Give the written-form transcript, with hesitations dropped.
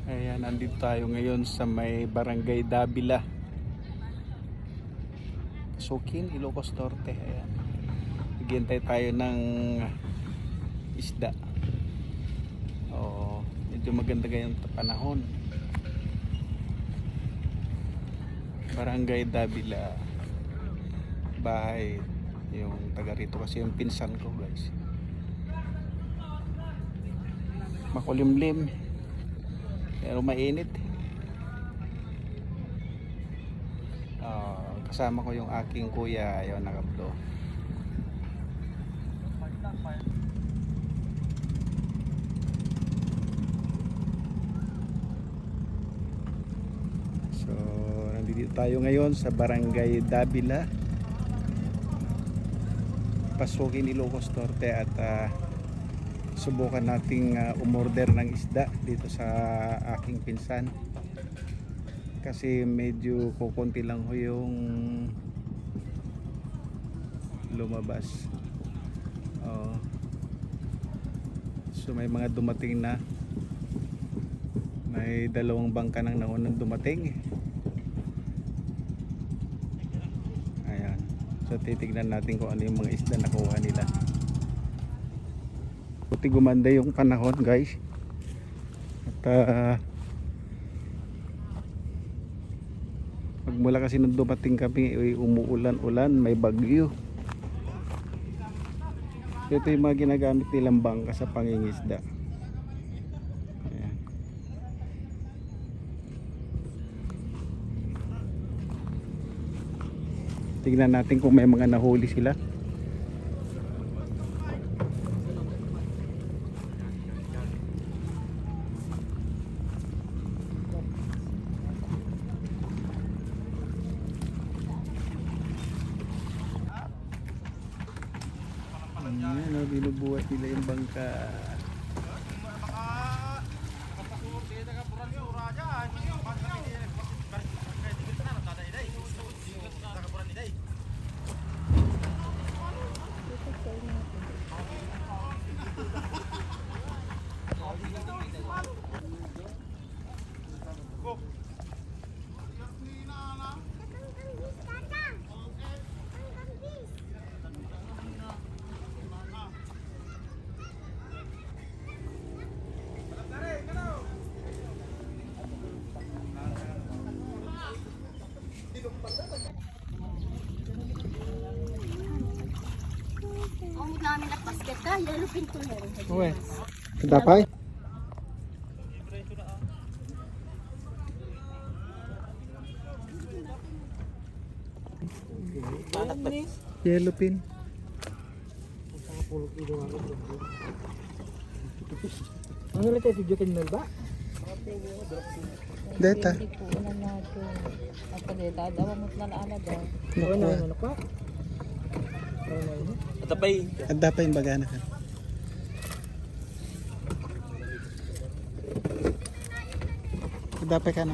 Ayan, nandito tayo ngayon sa may Barangay Davila, Sukin, Ilocos Norte. Ayan, naghihintay tayo ng isda. Medyo maganda ngayon panahon. Barangay Davila, bahay yung taga rito kasi yung pinsan ko, guys. Makulimlim pero mainit. Kasama ko yung aking kuya, ayaw nakablo. So nandito tayo ngayon sa Barangay Davila, Pasukin, Ilocos Norte, at subukan nating umorder ng isda dito sa aking pinsan kasi medyo kukunti lang ho yung lumabas. So may mga dumating na, may 2 bangka nang naunang dumating. Ayan, so titignan natin kung ano yung mga isda na nakuha nila. Buti gumanda yung panahon, guys, at magmula kasi nung dumating kami umuulan-ulan, may bagyo. Ito yung mga ginagamit nilang bangka sa pangingisda. Ayan. Tignan natin kung may mga nahuli sila. Ayan, binubuhat nila yung bangka. Ang namin na basket ka, yellow pin to meron. Uwe, dapay? Yellow pin. Ano ulit ito? Jukin mo ba? Deta. Apa deta, dawa mo na ala daw. Ano pa? Dapay yung bagana ka. Dapay ka na.